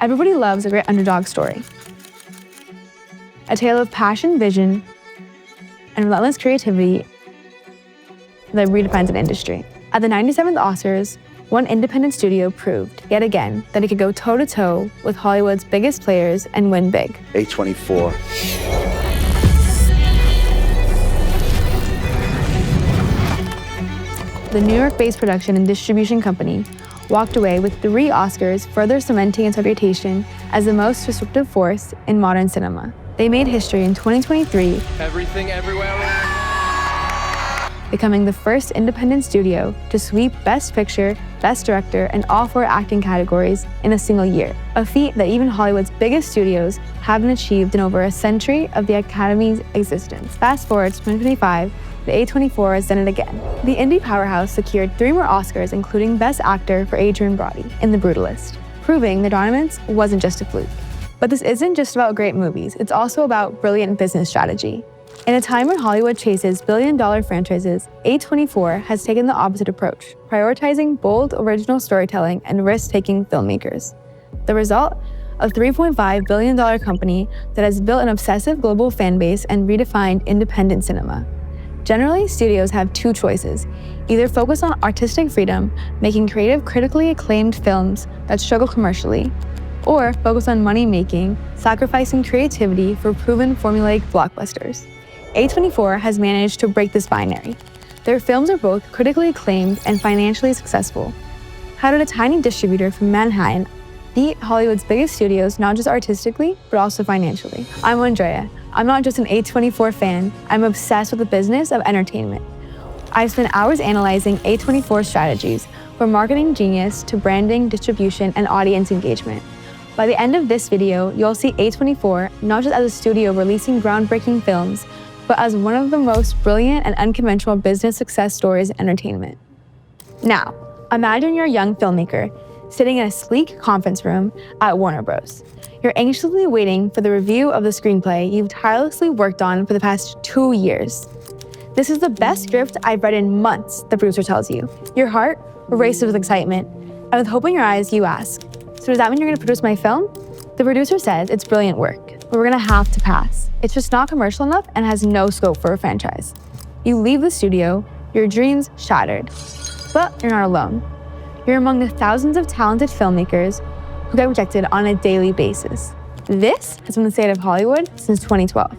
Everybody loves a great underdog story. A tale of passion, vision, and relentless creativity that redefines an industry. At the 97th Oscars, one independent studio proved, yet again, that it could go toe-to-toe with Hollywood's biggest players and win big. A24. The New York-based production and distribution company walked away with 3 Oscars, further cementing its reputation as the most disruptive force in modern cinema. They made history in 2023, Everything, everywhere. becoming the first independent studio to sweep Best Picture, Best Director, and all 4 acting categories in a single year, a feat that even Hollywood's biggest studios haven't achieved in over a century of the Academy's existence. Fast forward to 2025, the A24 has done it again. The indie powerhouse secured 3 more Oscars, including Best Actor for Adrian Brody in The Brutalist, proving the dominance wasn't just a fluke. But this isn't just about great movies, it's also about brilliant business strategy. In a time when Hollywood chases billion-dollar franchises, A24 has taken the opposite approach, prioritizing bold, original storytelling and risk-taking filmmakers. The result? A $3.5 billion company that has built an obsessive global fan base and redefined independent cinema. Generally, studios have 2 choices: either focus on artistic freedom, making creative, critically acclaimed films that struggle commercially, or focus on money-making, sacrificing creativity for proven formulaic blockbusters. A24 has managed to break this binary. Their films are both critically acclaimed and financially successful. How did a tiny distributor from Manhattan beat Hollywood's biggest studios, not just artistically, but also financially? I'm Andrea. I'm not just an A24 fan, I'm obsessed with the business of entertainment. I've spent hours analyzing A24 strategies, from marketing genius to branding, distribution, and audience engagement. By the end of this video, you'll see A24 not just as a studio releasing groundbreaking films, but as one of the most brilliant and unconventional business success stories in entertainment. Now, imagine you're a young filmmaker sitting in a sleek conference room at Warner Bros. You're anxiously waiting for the review of the screenplay you've tirelessly worked on for the past 2 years. This is the best script I've read in months, the producer tells you. Your heart races with excitement, and with hope in your eyes, you ask, so does that mean you're gonna produce my film? The producer says it's brilliant work, but we're gonna have to pass. It's just not commercial enough and has no scope for a franchise. You leave the studio, your dreams shattered. But you're not alone. You're among the thousands of talented filmmakers who get rejected on a daily basis. This has been the state of Hollywood since 2012.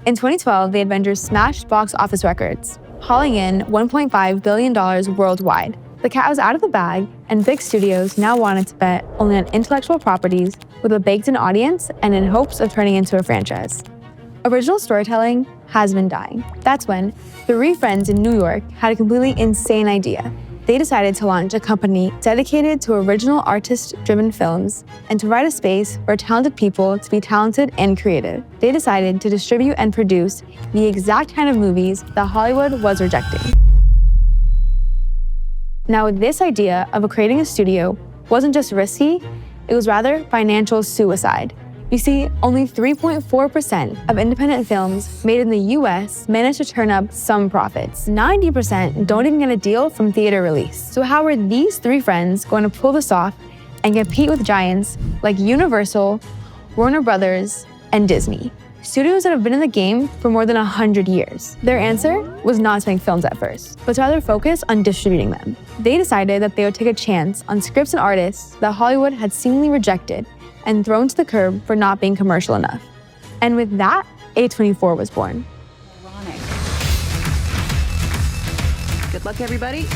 In 2012, the Avengers smashed box office records, hauling in $1.5 billion worldwide. The cat was out of the bag, and big studios now wanted to bet only on intellectual properties with a baked-in audience and in hopes of turning into a franchise. Original storytelling has been dying. That's when 3 friends in New York had a completely insane idea. They decided to launch a company dedicated to original artist-driven films and to provide a space for talented people to be talented and creative. They decided to distribute and produce the exact kind of movies that Hollywood was rejecting. Now, this idea of creating a studio wasn't just risky, it was rather financial suicide. You see, only 3.4% of independent films made in the US manage to turn up some profits. 90% don't even get a deal from theater release. So how are these 3 friends going to pull this off and compete with giants like Universal, Warner Brothers, and Disney? Studios that have been in the game for more than 100 years. Their answer was not to make films at first, but to rather focus on distributing them. They decided that they would take a chance on scripts and artists that Hollywood had seemingly rejected and thrown to the curb for not being commercial enough. And with that, A24 was born. Ironic. Good luck, everybody.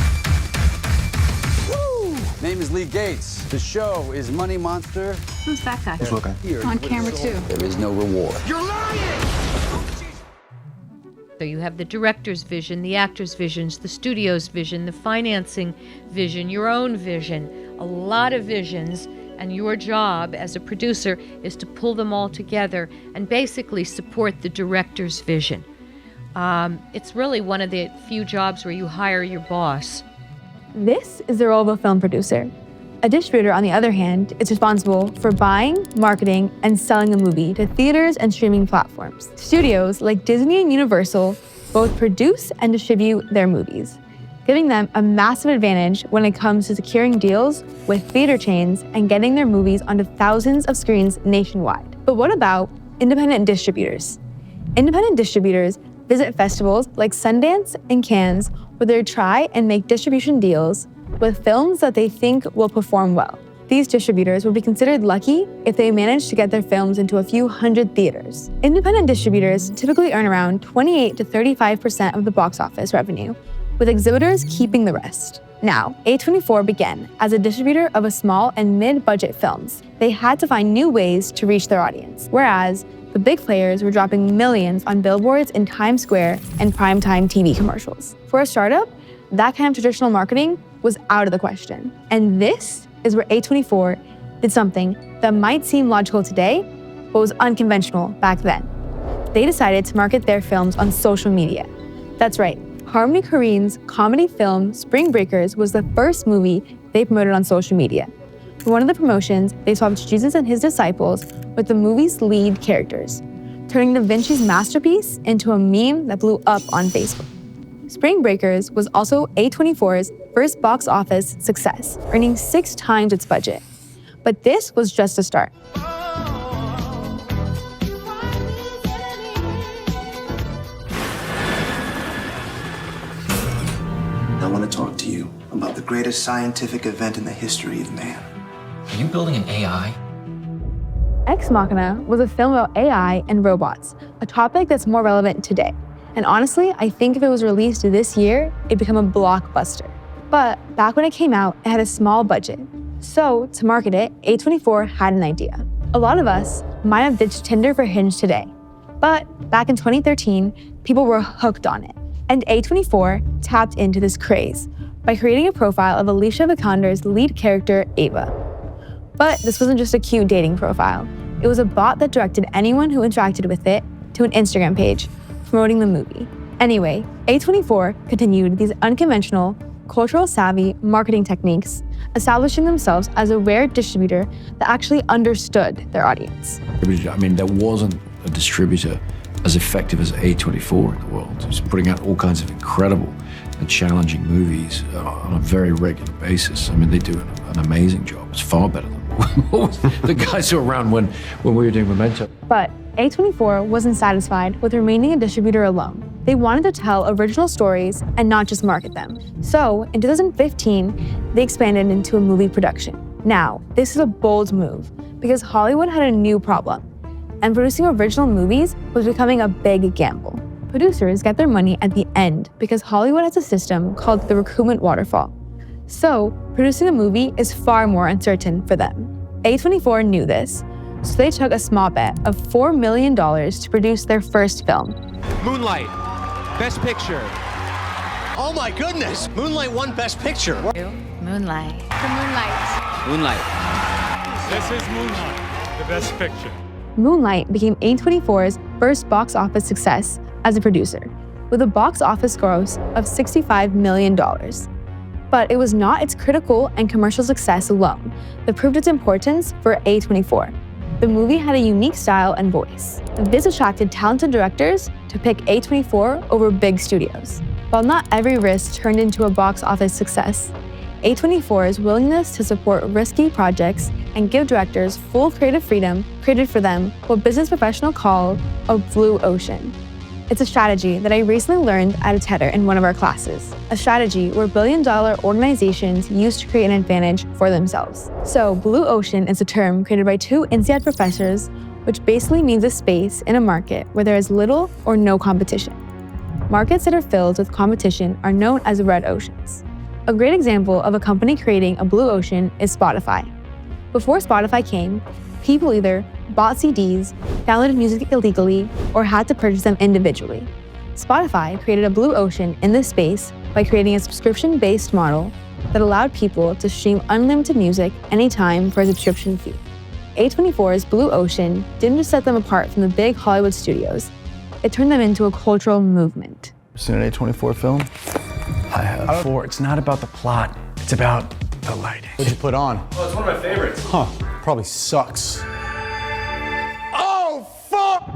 Woo! Name is Lee Gates. The show is Money Monster. Who's that guy? Who's what guy? On camera, too. There is no reward. You're lying! So you have the director's vision, the actor's visions, the studio's vision, the financing vision, your own vision, a lot of visions, and your job as a producer is to pull them all together and basically support the director's vision. It's really one of the few jobs where you hire your boss. This is the role of a film producer. A distributor, on the other hand, is responsible for buying, marketing, and selling a movie to theaters and streaming platforms. Studios like Disney and Universal both produce and distribute their movies. giving them a massive advantage when it comes to securing deals with theater chains and getting their movies onto thousands of screens nationwide. But what about independent distributors? Independent distributors visit festivals like Sundance and Cannes, where they try and make distribution deals with films that they think will perform well. These distributors would be considered lucky if they managed to get their films into a few hundred theaters. Independent distributors typically earn around 28 to 35% of the box office revenue, with exhibitors keeping the rest. Now, A24 began as a distributor of a small and mid-budget films. They had to find new ways to reach their audience, whereas the big players were dropping millions on billboards in Times Square and primetime TV commercials. For a startup, that kind of traditional marketing was out of the question. And this is where A24 did something that might seem logical today, but was unconventional back then. They decided to market their films on social media. That's right, Harmony Korine's comedy film Spring Breakers was the first movie they promoted on social media. For one of the promotions, they swapped Jesus and his disciples with the movie's lead characters, turning Da Vinci's masterpiece into a meme that blew up on Facebook. Spring Breakers was also A24's first box office success, earning 6 times its budget. But this was just a start. I want to talk to you about the greatest scientific event in the history of man. Are you building an AI? Ex Machina was a film about AI and robots, a topic that's more relevant today. And honestly, I think if it was released this year, it'd become a blockbuster. But back when it came out, it had a small budget. So to market it, A24 had an idea. A lot of us might have ditched Tinder for Hinge today. But back in 2013, people were hooked on it. And A24 tapped into this craze by creating a profile of Alicia Vikander's lead character, Ava. But this wasn't just a cute dating profile. It was a bot that directed anyone who interacted with it to an Instagram page promoting the movie. Anyway, A24 continued these unconventional, cultural-savvy marketing techniques, establishing themselves as a rare distributor that actually understood their audience. I mean, there wasn't a distributor as effective as A24 in the world. It was putting out all kinds of incredible and challenging movies on a very regular basis. I mean, they do an amazing job. It's far better than the guys who were around when we were doing Memento. But A24 wasn't satisfied with remaining a distributor alone. They wanted to tell original stories and not just market them. So in 2015, they expanded into a movie production. Now, this is a bold move because Hollywood had a new problem, and producing original movies was becoming a big gamble. Producers get their money at the end because Hollywood has a system called the recoupment waterfall. So producing a movie is far more uncertain for them. A24 knew this, so they took a small bet of $4 million to produce their first film. Moonlight, Best Picture. Oh my goodness! Moonlight won Best Picture. Moonlight. Moonlight. This is Moonlight, the best picture. Moonlight became A24's first box office success as a producer, with a box office gross of $65 million. But it was not its critical and commercial success alone that proved its importance for A24. The movie had a unique style and voice. This attracted talented directors to pick A24 over big studios. While not every risk turned into a box office success, A24's willingness to support risky projects and give directors full creative freedom created for them what business professionals call a blue ocean. It's a strategy that I recently learned at a TEDer in one of our classes, a strategy where billion-dollar organizations use to create an advantage for themselves. So blue ocean is a term created by 2 INSEAD professors, which basically means a space in a market where there is little or no competition. Markets that are filled with competition are known as red oceans. A great example of a company creating a blue ocean is Spotify. Before Spotify came, people either bought CDs, downloaded music illegally, or had to purchase them individually. Spotify created a blue ocean in this space by creating a subscription-based model that allowed people to stream unlimited music anytime for a subscription fee. A24's Blue Ocean didn't just set them apart from the big Hollywood studios, it turned them into a cultural movement. Seen an A24 film? I have. Out of 4, it's not about the plot, it's about the lighting. What'd you put on? Oh, it's one of my favorites. Huh, probably sucks. Oh, fuck!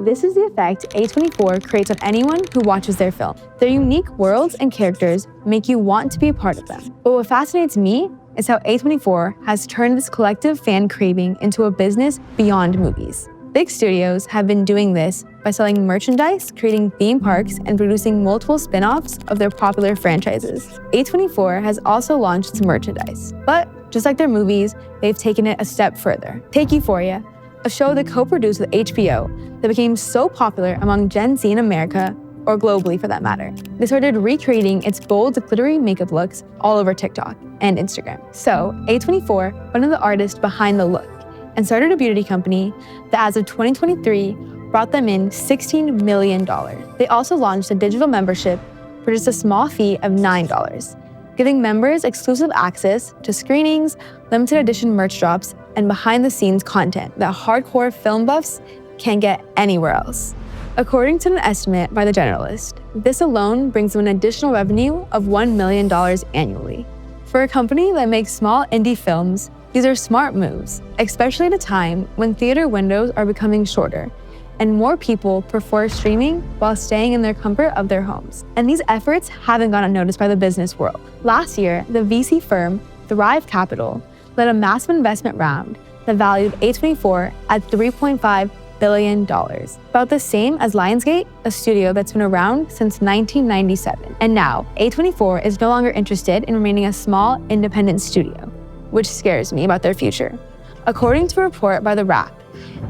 This is the effect A24 creates on anyone who watches their film. Their unique worlds and characters make you want to be a part of them. But what fascinates me is how A24 has turned this collective fan craving into a business beyond movies. Big studios have been doing this by selling merchandise, creating theme parks, and producing multiple spin-offs of their popular franchises. A24 has also launched its merchandise. But just like their movies, they've taken it a step further. Take Euphoria, a show they co-produced with HBO that became so popular among Gen Z in America, or globally for that matter. They started recreating its bold, glittery makeup looks all over TikTok and Instagram. So A24 went to the artist behind the look and started a beauty company that as of 2023 brought them in $16 million. They also launched a digital membership for just a small fee of $9, giving members exclusive access to screenings, limited edition merch drops, and behind-the-scenes content that hardcore film buffs can't get anywhere else. According to an estimate by The Generalist, this alone brings them an additional revenue of $1 million annually. For a company that makes small indie films, these are smart moves, especially at a time when theater windows are becoming shorter and more people prefer streaming while staying in their comfort of their homes. And these efforts haven't gone unnoticed by the business world. Last year, the VC firm Thrive Capital led a massive investment round that valued A24 at $3.5 billion, about the same as Lionsgate, a studio that's been around since 1997. And now, A24 is no longer interested in remaining a small, independent studio, which scares me about their future. According to a report by The Wrap,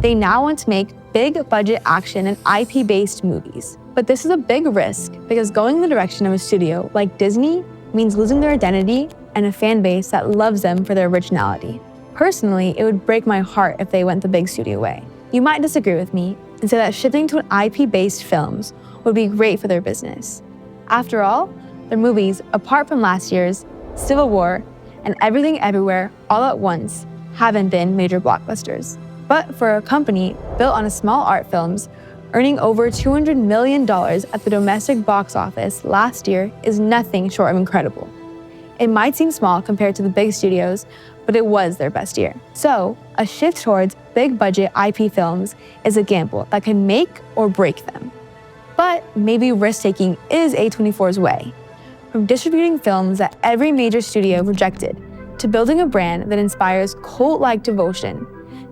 they now want to make big-budget action and IP-based movies. But this is a big risk because going in the direction of a studio like Disney means losing their identity and a fan base that loves them for their originality. Personally, it would break my heart if they went the big studio way. You might disagree with me and say that shifting to an IP-based films would be great for their business. After all, their movies, apart from last year's Civil War and Everything Everywhere All at Once, haven't been major blockbusters. But for a company built on a small art films, earning over $200 million at the domestic box office last year is nothing short of incredible. It might seem small compared to the big studios, but it was their best year. So, a shift towards big-budget IP films is a gamble that can make or break them. But maybe risk-taking is A24's way. From distributing films that every major studio rejected, to building a brand that inspires cult-like devotion,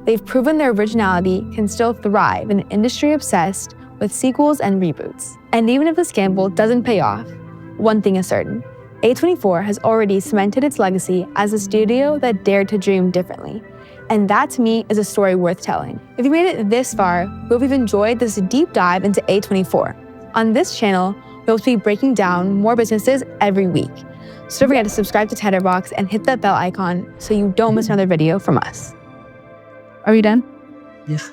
they've proven their originality can still thrive in an industry obsessed with sequels and reboots. And even if this gamble doesn't pay off, one thing is certain: A24 has already cemented its legacy as a studio that dared to dream differently. And that to me is a story worth telling. If you made it this far, we hope you've enjoyed this deep dive into A24. On this channel, we'll be breaking down more businesses every week. So don't forget to subscribe to Tetherbox and hit that bell icon so you don't miss another video from us. Are we done? Yes.